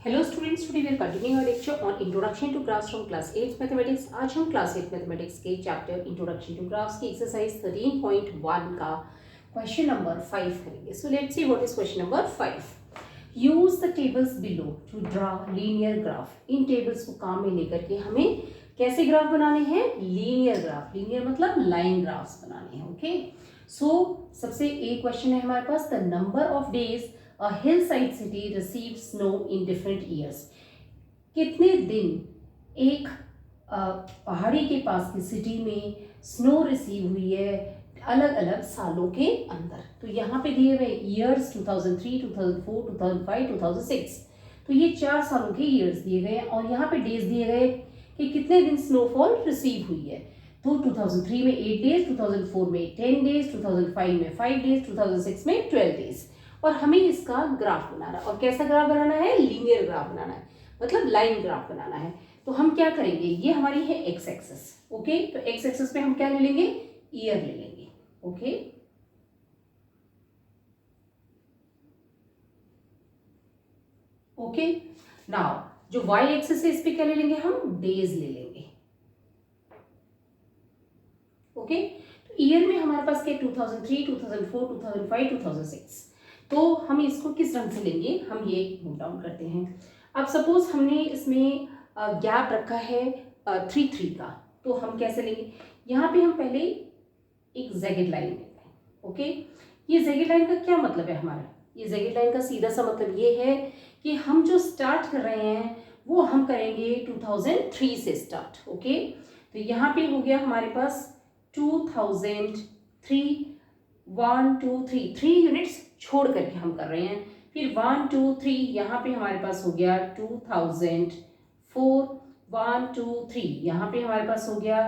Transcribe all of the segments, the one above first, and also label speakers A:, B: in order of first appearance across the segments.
A: Hello students, today we are continuing our lecture on introduction to graphs from class 8 mathematics. आज हम class 8 mathematics के chapter introduction to graphs की exercise 13.1 का question number 5 करेंगे। So let's see what is question number 5। Use the tables below to draw linear graph. इन tables को काम में लेकर के हमें कैसे ग्राफ बनाने हैं? Linear graph. लीनियर मतलब लाइन ग्राफ्स बनाने हैं। ओके, सो सबसे एक क्वेश्चन है हमारे पास, the number of days A hillside city received snow in different years। कितने दिन एक पहाड़ी के पास की सिटी में स्नो रिसीव हुई है अलग अलग सालों के अंदर। तो यहाँ पे दिए हुए ईयर्स 2003, 2004, 2005, 2006। तो ये 4 सालों के ईयर्स दिए गए हैं और यहाँ पे डेज दिए गए कि कितने दिन स्नोफॉल रिसीव हुई है। तो 2003 में 8 डेज, 2004 में 10 डेज, 2005 में 5 डेज, 2006 में 12 डेज। और हमें इसका ग्राफ बनाना है। और कैसा ग्राफ बनाना है? लीनियर ग्राफ बनाना है, मतलब लाइन ग्राफ बनाना है। तो हम क्या करेंगे, ये हमारी है एक्स एक्सिस। ओके, तो एक्स एक्सिस पे हम क्या ले लेंगे? ईयर ले लेंगे। ओके, ओके, नाउ जो वाई एक्सिस है इस पे क्या ले लेंगे? हम डेज ले लेंगे। ओके, तो ईयर में हमारे पास क्या? 2003, 2004, 2005, 2006। तो हम इसको किस रंग से लेंगे? हम ये नोट डाउन करते हैं। अब सपोज हमने इसमें गैप रखा है 3 का, तो हम कैसे लेंगे? यहाँ पे हम पहले एक जेगेड लाइन लेते हैं। ओके, ये जेगेड लाइन का क्या मतलब है हमारा? ये जेगेड लाइन का सीधा सा मतलब ये है कि हम जो स्टार्ट कर रहे हैं वो हम करेंगे 2003 से स्टार्ट। ओके, तो यहाँ पे हो गया हमारे पास 2003, 1 2 3 3 यूनिट्स छोड़ करके हम कर रहे हैं। फिर 1 2 3 यहाँ पे हमारे पास हो गया 2004, 1 2 3 यहाँ पे हमारे पास हो गया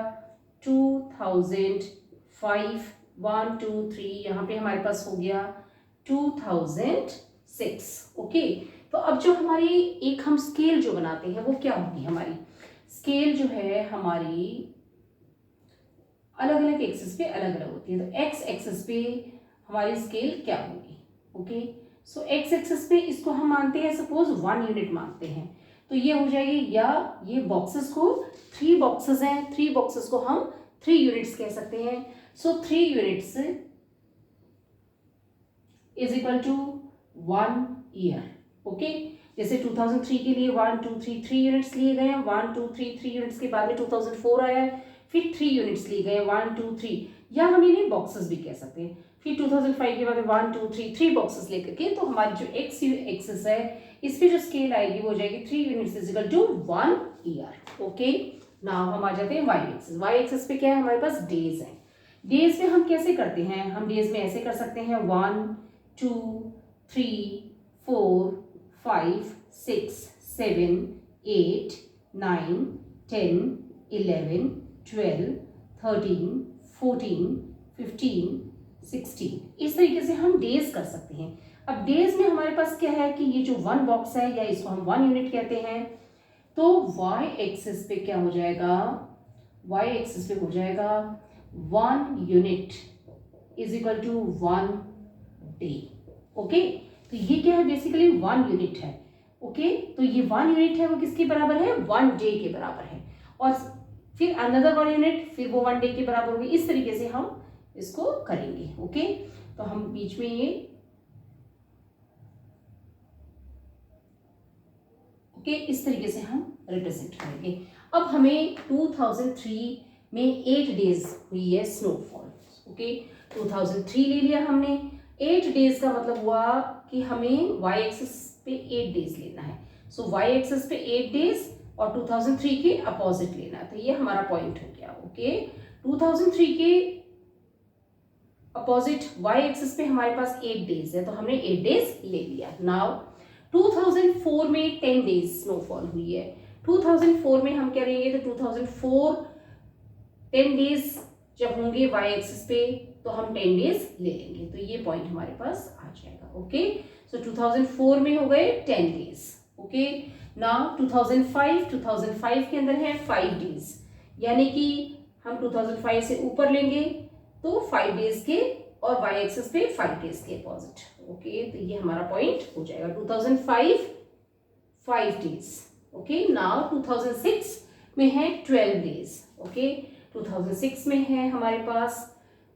A: 2005, 1 2 3 यहाँ पे हमारे पास हो गया 2006। ओके, तो अब जो हमारी एक हम स्केल जो बनाते हैं वो क्या होगी? हमारी स्केल जो है हमारी अलग अलग एक्सिस पे अलग अलग होती है। तो एक्स एक्सिस पे हमारी स्केल क्या होगी? ओके, सो एक्स एक्सिस पे इसको हम मानते हैं सपोज 1 यूनिट मानते हैं, तो ये हो जाएगी, या ये बॉक्सेस को 3 बॉक्सेस हैं, 3 बॉक्सेस को हम 3 यूनिट्स कह सकते हैं। So 3 units is equal to 1 year. Okay, जैसे 2003 के लिए 1 2 3 3 यूनिट्स लिए गए हैं, 1 2 3 3 यूनिट्स के बाद में 2004 आया है, फिर 3 यूनिट्स लिए गए 1 2 3, या हम इन्हें बॉक्सेस भी कह सकते हैं। फिर 2005 के बाद 1 2 3 3 बॉक्सेस लेकर के, तो हमारी जो एक्स एक्सिस है इस पे जो स्केल आएगी वो हो जाएगी 3 units is equal to 1 year. Okay, now हम आ जाते हैं वाई एक्सिस। वाई एक्सिस पे क्या है? हमारे पास डेज है। डेज में हम कैसे करते हैं? हम डेज में ऐसे कर सकते हैं 1 2 3 4 5 6 7 8 9 10 11 12 13 14 15 16, इस तरीके से हम डेज कर सकते हैं। अब डेज में हमारे पास क्या है कि ये जो 1 बॉक्स है, या इसको हम 1 यूनिट कहते हैं, तो वाई एक्सिस पे क्या हो जाएगा? वाई एक्सिस पे हो जाएगा 1 unit is equal to 1 day. Okay, तो ये क्या है? बेसिकली 1 यूनिट है। ओके, तो ये 1 यूनिट है वो किसके बराबर है? 1 डे के बराबर है। और फिर अनदर 1 यूनिट, फिर वो 1 डे के बराबर होगी। इस तरीके से हम इसको करेंगे। ओके, तो हम बीच में ये इस तरीके से हम रिप्रेजेंट करेंगे। अब हमें 2003 में 8 डेज हुई है स्नोफॉल। ओके, 2003 ले लिया हमने। 8 डेज का मतलब हुआ कि हमें वाई एक्सिस पे 8 डेज लेना है। सो वाई एक्सिस पे 8 डेज और 2003 के अपोजिट लेना है। तो ये हमारा पॉइंट हो गया। ओके, 2003 के अपोजिट वाई एक्सिस पे हमारे पास 8 डेज है, तो हमने 8 डेज ले लिया। नाउ 2004 में 10 डेज स्नोफॉल हुई है। 2004 में हम क्या लेंगे? तो 2004 10 डेज जब होंगे वाई एक्सिस पे, तो हम 10 डेज ले लेंगे। तो ये पॉइंट हमारे पास आ जाएगा। ओके, सो 2004 में हो गए 10 डेज। ओके, नाउ 2005 के अंदर है 5 डेज, यानी कि हम 2005 से ऊपर लेंगे तो 5 डेज के, और वाई एक्सिस पे 5 डेज के अपोजिट। ओके, तो ये हमारा पॉइंट हो जाएगा 2005 5 days. ओके, नाउ 2006 में है 12 days. ओके, 2006 में है हमारे पास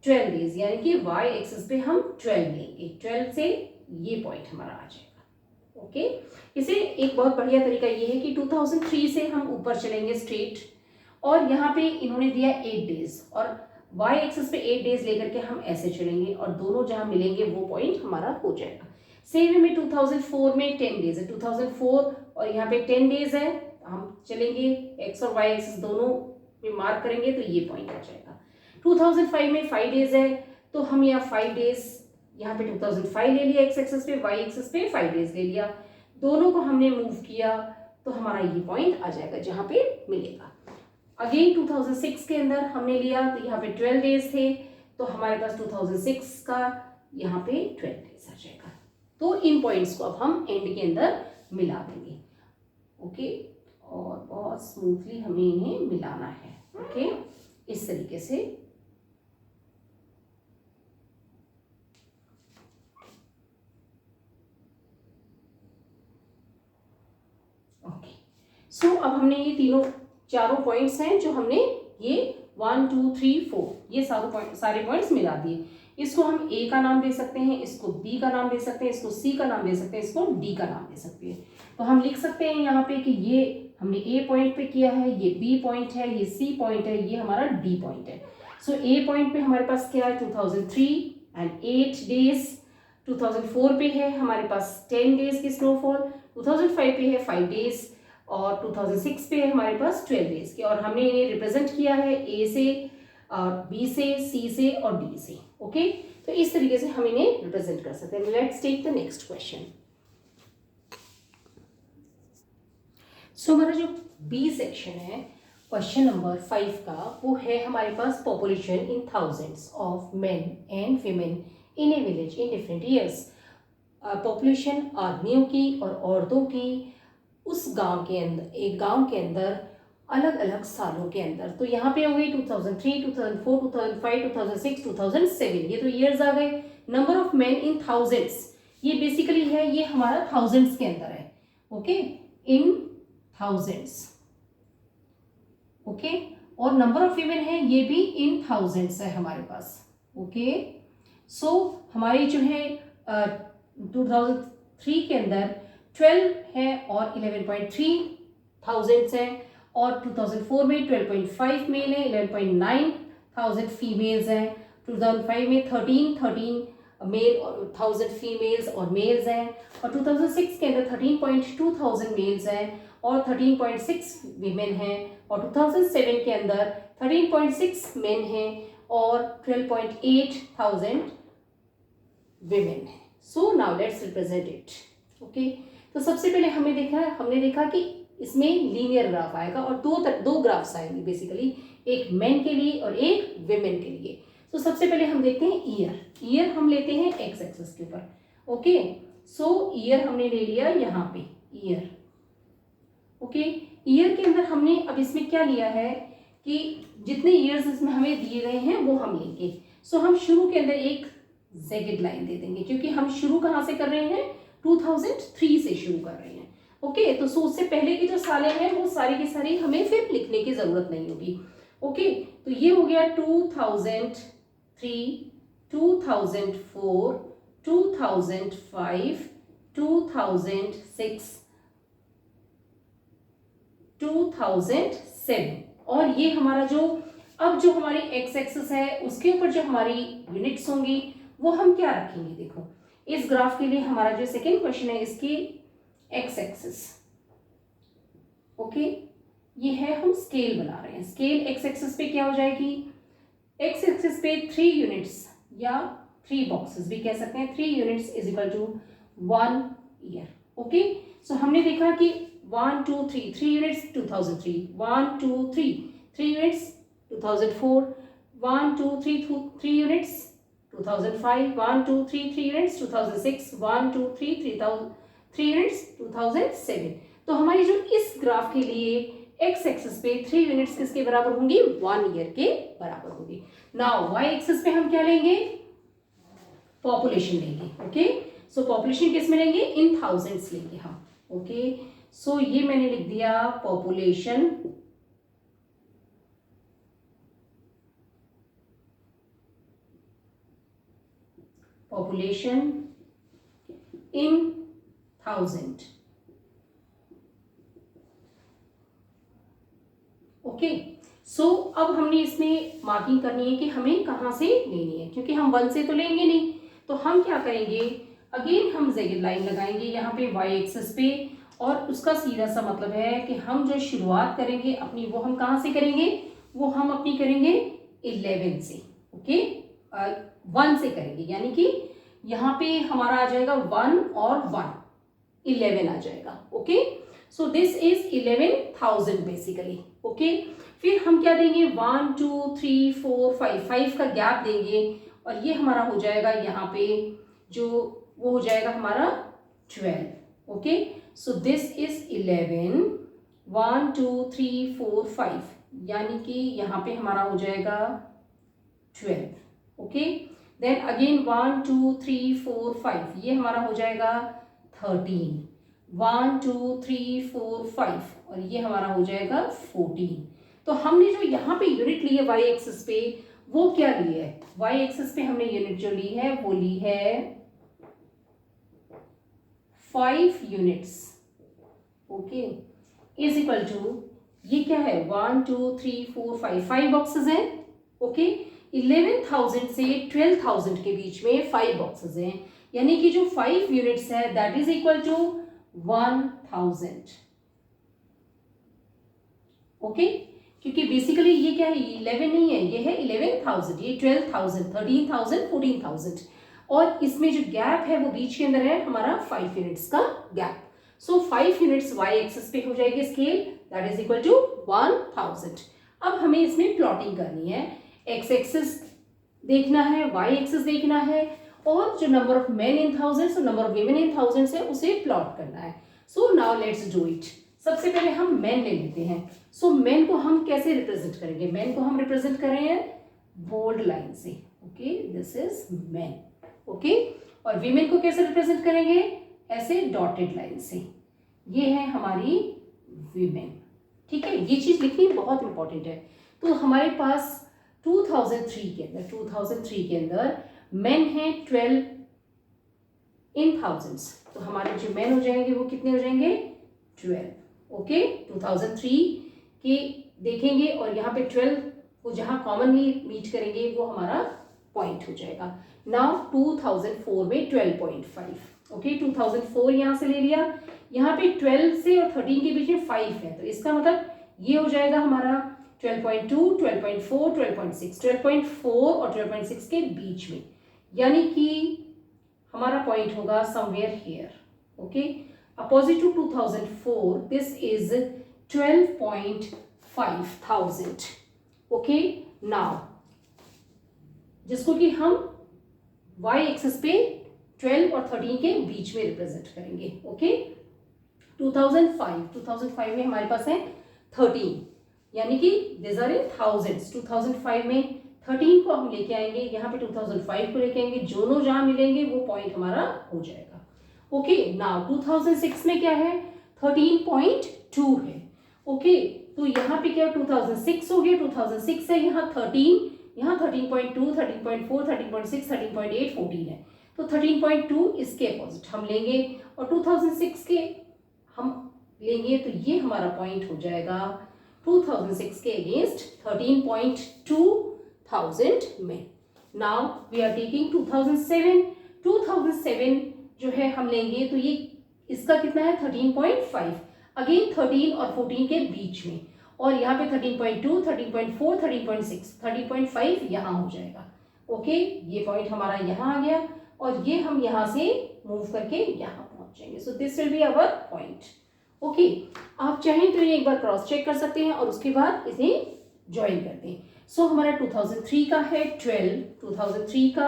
A: 12 days, यानी कि y एक्सिस पे हम 12 लेंगे. 12 से ये पॉइंट हमारा आ जाएगा. ओके, इसे एक बहुत बढ़िया तरीका ये है कि 2003 से हम ऊपर चलेंगे स्ट्रेट, और यहाँ पे इन्होंने दिया 8 days, और y एक्सिस पे 8 days लेकर के हम ऐसे चलेंगे, और दोनों जहाँ मिलेंगे वो पॉइंट हमारा हो जाएगा. सेम में 2004 में 10 days है. 2004 और यहाँ पे 10 days है. हम चलेंगे x और y एक्सिस दोनों पे मार्क करेंगे तो ये पॉइंट आ जाएगा. 2005 में 5 days है, तो हम यहाँ 5 days यहाँ पे 2005 ले लिया x एक्सिस पे, y एक्सिस पे 5 days ले लिया. दोनों को हमने मूव किया तो हमारा ये पॉइंट आ जाएगा जहाँ पे मिलेगा. अगेन 2006 के अंदर हमने लिया तो यहाँ पे 12 days थे, तो हमारे पास 2006 का यहाँ पे 12 days आ जाएगा. तो इन पॉइंट्स को अब हम एंड के अंदर मिला देंगे. ओके, और बहुत स्मूथली हमें इन्हें मिलाना है. ओके, इस तरीके से. ओके, सो अब हमने ये चारों पॉइंट्स हैं जो हमने ये 1 2 3 4 ये सारे पॉइंट्स मिला दिए. इसको हम A का नाम दे सकते हैं, इसको B का नाम दे सकते हैं, इसको C का नाम दे सकते हैं, इसको D का नाम दे सकते हैं. तो हम लिख सकते हैं यहाँ पे कि ये हमने A पॉइंट पे किया है, ये B पॉइंट है, ये C पॉइंट है, ये हमारा D पॉइंट है. सो A पॉइंट पे हमारे पास क्या है 2003 एंड 8 days. 2004 पे है हमारे पास 10 days की स्नोफॉल. 2005 पे है 5 days, और 2006 पे है हमारे पास 12 days की. और हमने इन्हें रिप्रेजेंट किया है A से, B से, C से और D से. ओके, तो इस तरीके से हम इन्हें रिप्रेजेंट कर सकते हैं. Let's take the next question. So हमारा जो B सेक्शन है क्वेश्चन नंबर 5 का, वो है हमारे पास population in thousands of men and women in a village in different years. Population आदमियों की और औरतों की उस गांव के अंदर, एक गांव के अंदर अलग अलग सालों के अंदर. तो यहाँ पे हो गई 2003, 2004, 2005, 2006, 2007. ये तो ईयर्स आ गए. Number of man in thousands, ये बेसिकली है, ये हमारा थाउजेंड्स के अंदर है. Okay, in thousands. ओके, और नंबर ऑफ वीमेन है, ये भी इन थाउजेंड्स है हमारे पास. ओके, सो हमारी जो है 2003 के अंदर 12 है और 11.3 थाउजेंड्स है, और 2004 में 12.5 मेल है, 11.9 थाउजेंड फीमेल्स हैं. 2005 में 13 मेल और 1000 फीमेल्स और मेल्स हैं, और 2006 के अंदर 13.2 थाउजेंड मेल्स हैं और 13.6 वीमेन हैं, और 2007 के अंदर 13.6 मेन हैं और 12.8 थाउजेंड वीमेन हैं. सो now let's represent it. Okay, तो सबसे पहले हमने देखा कि इसमें लीनियर ग्राफ आएगा, और दो ग्राफ्स आएंगे बेसिकली, एक मेन के लिए और एक विमेन के लिए. तो सबसे पहले हम देखते हैं ईयर हम लेते हैं एक्स एक्सिस के ऊपर. ओके, सो ईयर हमने ले लिया यहाँ पे ईयर. ओके, ईयर के अंदर हमने अब इसमें क्या लिया है कि जितने ईयर्स इसमें हमें दिए गए हैं वो हम लेंगे. सो हम शुरू के अंदर एक जेगेड लाइन दे देंगे, क्योंकि हम शुरू कहाँ से कर रहे हैं, 2003 से शुरू कर रहे हैं. ओके, तो उससे पहले की जो सालें हैं वो सारी की सारी हमें फिर लिखने की जरूरत नहीं होगी. ओके, तो ये हो गया 2003, 2004, 2005, 2006, 2007. और ये हमारा जो हमारी एक्स एक्सिस है उसके ऊपर जो हमारी यूनिट्स होंगी वो हम क्या रखेंगे. देखो, इस ग्राफ के लिए हमारा जो सेकेंड क्वेश्चन है, इसकी एक्स एक्सिस. ओके, ये है, हम स्केल बना रहे हैं. स्केल एक्स एक्सिस पे क्या हो जाएगी, एक्स एक्सिस पे 3 यूनिट्स या 3 बॉक्सेस भी कह सकते हैं. 3 units is equal to 1 year. Okay, so हमने देखा कि 1 2 3 3 units 2003, 1 2 3 3 units 2004, 1 2 3 3 units 2005, 1 2 3 3 units 2006, 1 2 3 3 units 2007. तो हमारी जो इस ग्राफ के लिए एक्स एक्सिस पे 3 यूनिट्स किसके बराबर होंगी, 1 ईयर के बराबर होंगी. नाउ वाई एक्सिस पे हम क्या लेंगे, पॉपुलेशन लेंगे. ओके, सो पॉपुलेशन किस में लेंगे, इन थाउजेंड्स लेंगे हम. ओके, सो ये मैंने लिख दिया पॉपुलेशन इन 1000. ओके, सो अब हमने इसमें मार्किंग करनी है कि हमें कहाँ से लेनी है, क्योंकि हम 1 से तो लेंगे नहीं, तो हम क्या करेंगे, अगेन हम जेड लाइन लगाएंगे यहाँ पे वाई एक्सिस पे, और उसका सीधा सा मतलब है कि हम जो शुरुआत करेंगे अपनी वो हम कहाँ से करेंगे, वो हम अपनी करेंगे 11 से. ओके, 1 से करेंगे, यानी कि यहाँ पे हमारा आ जाएगा 1 और 1, 11 आ जाएगा. Okay, so this is 11,000 basically. Okay, फिर हम क्या देंगे, 1 2 3 4 5 का गैप देंगे, और ये हमारा हो जाएगा यहाँ पे जो वो हो जाएगा हमारा 12. ओके, सो दिस इज 11 1 2 3 4 5, यानी कि यहाँ पे हमारा हो जाएगा 12. ओके, देन अगेन 1 2 3 4 5, ये हमारा हो जाएगा 13. 1 2 3 4 5, और ये हमारा हो जाएगा 14. तो हमने जो यहाँ पे यूनिट ली है वाई एक्सिस पे, वो क्या ली है, वाई एक्सिस पे हमने यूनिट जो ली है वो ली है 5 units. Okay, is equal to, ये क्या है, 1 2 3 4 5 बॉक्सेस हैं. ओके, 11,000 से 12,000 के बीच में 5 बॉक्सेस हैं, यानी कि जो 5 यूनिट्स है that is equal to 1000. Okay, क्योंकि बेसिकली ये क्या है, 11 नहीं है, ये है 11,000, ये 12,000, 13,000, 14,000, और इसमें जो गैप है वो बीच के अंदर है हमारा 5 यूनिट्स का gap. So 5 units y axis पे हो जाएगी scale, that is equal to 1000. अब हमें इसमें प्लॉटिंग करनी है, एक्स एक्सिस देखना है, वाई एक्सिस देखना है, और जो number of men in thousands और number of women in thousands है उसे प्लॉट करना है. So now let's do it. सबसे पहले हम मेन ले लेते हैं. सो मेन को हम कैसे रिप्रेजेंट करेंगे, मेन को हम रिप्रेजेंट कर रहे हैं बोल्ड लाइन से. Okay, this is main. Okay, और वीमेन को कैसे रिप्रेजेंट करेंगे, ऐसे डॉटेड लाइन से. ये है हमारी वीमेन. ठीक है, ये चीज लिखनी बहुत इंपॉर्टेंट है. तो हमारे पास 2003 के अंदर मेन है 12 इन थाउजेंड्स, तो हमारे जो मेन हो जाएंगे वो कितने हो जाएंगे, 12. ओके, 2003 के देखेंगे, और यहाँ पे 12 को जहाँ कॉमनली मीट करेंगे वो हमारा पॉइंट हो जाएगा. नाउ 2004 में 12.5. ओके, 2004 यहाँ से ले लिया, यहाँ पे 12 से और 13 के बीच में 5 है, तो इसका मतलब ये हो जाएगा हमारा 12.2, 12.4, 12.6, 12.4 और 12.6 के बीच में, यानी कि हमारा पॉइंट होगा somewhere here. Okay, opposite to 2004 this is 12,500. Okay, now जिसको कि हम y एक्सिस पे 12 और 13 के बीच में रिप्रेजेंट करेंगे. ओके, 2005 में हमारे पास है 13, यानी कि दिस आर इन थाउजेंड्स. 2005 में 13 को हम लेके आएंगे, यहाँ पे 2005 को लेके आएंगे, दोनों जहां मिलेंगे वो पॉइंट हमारा हो जाएगा. ओके, नाउ 2006 में क्या है, 13.2 है. ओके, तो यहाँ पे क्या 2006 हो गया, 2006 है, यहाँ 13, यहाँ 13.2, 13.4, 13.6, 13.8, 14 है, तो 13.2 इसके अपोजिट हम लेंगे, और 2006 के हम लेंगे, तो ये हमारा पॉइंट हो जाएगा 2006 के अगेंस्ट 13.2000 में. नाउ वी आर टेकिंग 2007 जो है हम लेंगे, तो ये इसका कितना है 13.5, अगेन 13 और 14 के बीच में, और यहाँ पे 13.2, 13.4, 13.6, 13.5 यहाँ हो जाएगा. ओके, ये पॉइंट हमारा यहाँ आ गया, और ये हम यहाँ से मूव करके यहाँ पहुंच जाएंगे. So this will be our point. Okay, आप चाहें तो एक बार क्रॉस चेक कर सकते हैं और उसके बाद इसे ज्वाइन करते हैं. सो हमारा 2003 का है 12, 2003 का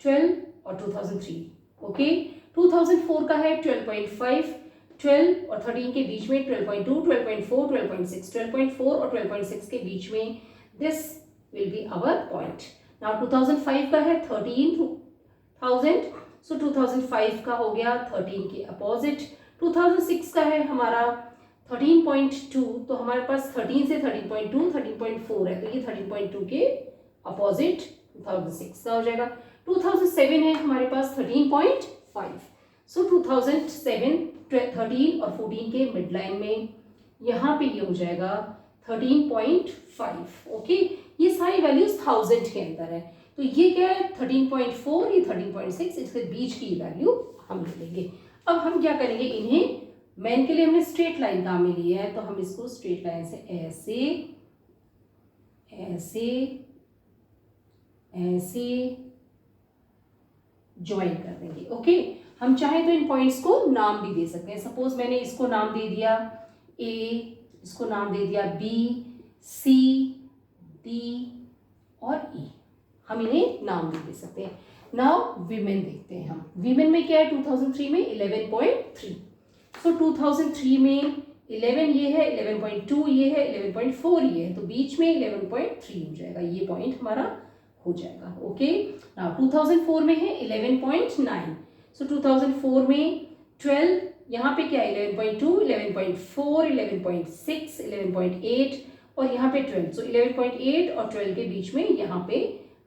A: 12 और 2003. ओके, 2004 का है 12.5, 12 और 13 के बीच में 12.2, 12.4, 12.6, 12.4 और 12.6 के बीच में, this will be our point. Now 2005 का है 13,000, सो 2005 का हो गया 13 के अपोजिट, 2006 का है हमारा 13.2, तो हमारे पास 13 से 13.2 13.4 है, तो ये 13.2 के अपोजिट 2006 का हो जाएगा। 2007 है हमारे पास 13.5, सो 2007 13 और 14 के मिड लाइन में यहाँ पे ये हो जाएगा 13.5। ओके, ये सारी वैल्यूज 1000 के अंदर है, तो ये क्या है 13.4, ये 13.6, इसके बीच की वैल्यू हम ले लेंगे। अब हम क्या करेंगे, इन्हें मैन के लिए हमने स्ट्रेट लाइन काम में लिया है, तो हम इसको स्ट्रेट लाइन से ऐसे ऐसे ऐसे ज्वाइन कर देंगे। ओके, हम चाहे तो इन पॉइंट्स को नाम भी दे सकते हैं। सपोज मैंने इसको नाम दे दिया ए, इसको नाम दे दिया बी, सी, डी और ई, हम इन्हें नाम भी दे सकते हैं। नाउ वीमेन देखते हैं हम। वीमेन में क्या है 2003 में 11.3, सो 2003 में 11 ये है, 11.2 ये है, 11.4 ये है, तो बीच में 11.3 हो जाएगा, ये पॉइंट हमारा हो जाएगा। ओके, नाउ 2004 में है 11.9, सो 2004 में 12, यहाँ पे क्या है 11.2, 11.4, 11.6, 11.8 और यहाँ पे 12, सो 11.8 और 12 के बीच में यहाँ पे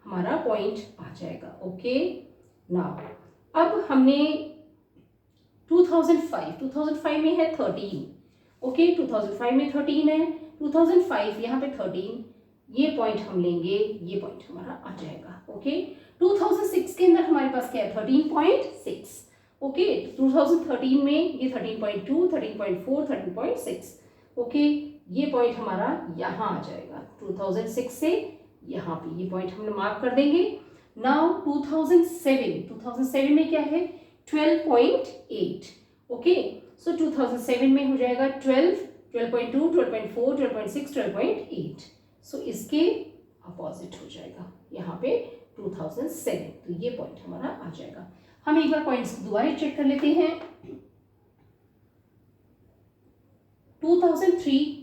A: हमारा पॉइंट आ जाएगा। ओके, नाउ अब हमने 2005 में है 13। ओके, 2005 में 13 है, 2005 यहाँ पे 13, ये पॉइंट हम लेंगे, ये पॉइंट हमारा आ जाएगा। ओके, 2006 के अंदर हमारे पास क्या है 13.6। ओके, 2013 में ये 13.2, 13.4, 13.6। ओके, ये पॉइंट हमारा यहाँ आ जाएगा 2006 से यहाँ पे, ये पॉइंट हम मार्क कर देंगे। नाउ 2007 में क्या है 12.8। ओके, सो 2007 में हो जाएगा 12, 12.2, 12.4, 12.6, 12.8, सो इसके अपोजिट हो जाएगा यहाँ पे 2007, तो ये पॉइंट हमारा आ जाएगा। हम एक बार पॉइंट्स को दोबारा चेक कर लेते हैं। 2003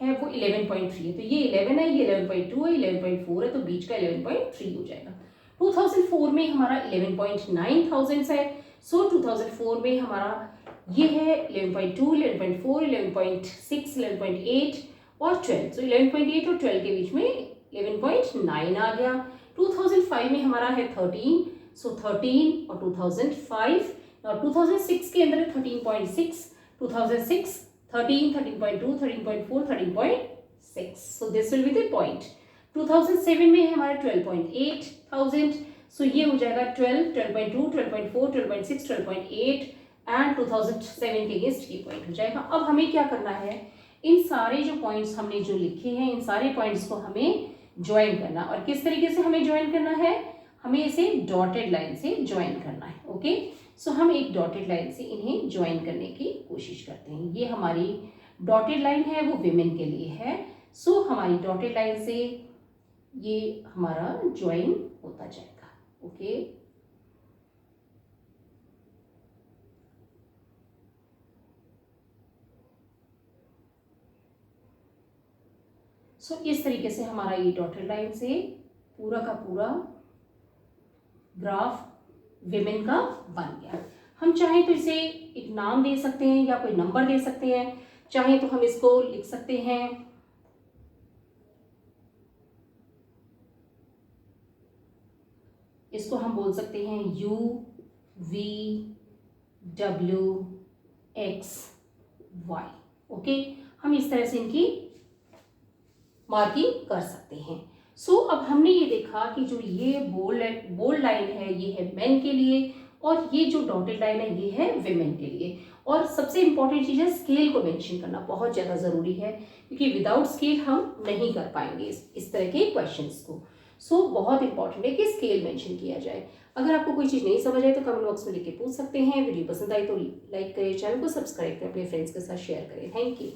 A: है वो 11.3 है, तो ये 11 है, ये 11.2 है, 11.4 है, तो बीच का 11.3 हो जाएगा। 2004 में हमारा 11.9 थाउजेंड्स है, सो 2004 में हमारा ये है 11.2, 11.4, 11.6, 11.8 और 12, सो 11.8 और 12 के बीच में 11.9 आ गया। 2005 में हमारा है 13, सो 13 और 2005 और 2006 के अंदर 13.6, 2006 13, 13.2, 13.4, 13.6, so this will be the point। 2007 में है हमारा 12.8 थाउजेंड, सो ये हो जाएगा 12, 12.2, 12.4, 12.6, 12.8 एंड 2007 के अगेंस्ट ये पॉइंट हो जाएगा। अब हमें क्या करना है, इन सारे जो पॉइंट्स हमने जो लिखे हैं, इन सारे पॉइंट्स को हमें ज्वाइन करना, और किस तरीके से हमें ज्वाइन करना है, हमें इसे डॉटेड लाइन से ज्वाइन करना है। ओके, सो हम एक डॉटेड लाइन से इन्हें ज्वाइन करने की कोशिश करते हैं। ये हमारी डॉटेड लाइन है, वो विमेन के लिए है, सो हमारी डॉटेड लाइन से ये हमारा ज्वाइन होता जाएगा। ओके, सो इस तरीके से हमारा ये डॉटेड लाइन से पूरा का पूरा ग्राफ विमेन का बन गया। हम चाहे तो इसे एक नाम दे सकते हैं या कोई नंबर दे सकते हैं, चाहे तो हम इसको लिख सकते हैं इसको हम बोल सकते हैं U V W X Y। Okay, हम इस तरह से इनकी मार्किंग कर सकते हैं। सो अब हमने ये देखा कि जो ये बोल्ड लाइन है ये है मेन के लिए, और ये जो डॉटेड लाइन है ये है विमेन के लिए। और सबसे इंपॉर्टेंट चीज़ है स्केल को मेंशन करना, बहुत ज़्यादा ज़रूरी है, क्योंकि विदाउट स्केल हम नहीं कर पाएंगे इस तरह के क्वेश्चंस को। सो बहुत इंपॉर्टेंट है कि स्केल मेंशन किया जाए। अगर आपको कोई चीज़ नहीं समझ आए तो कमेंट बॉक्स में लिख के पूछ सकते हैं। वीडियो पसंद आई तो लाइक करें, चैनल को सब्सक्राइब करें, अपने फ्रेंड्स के साथ शेयर करें। Thank you.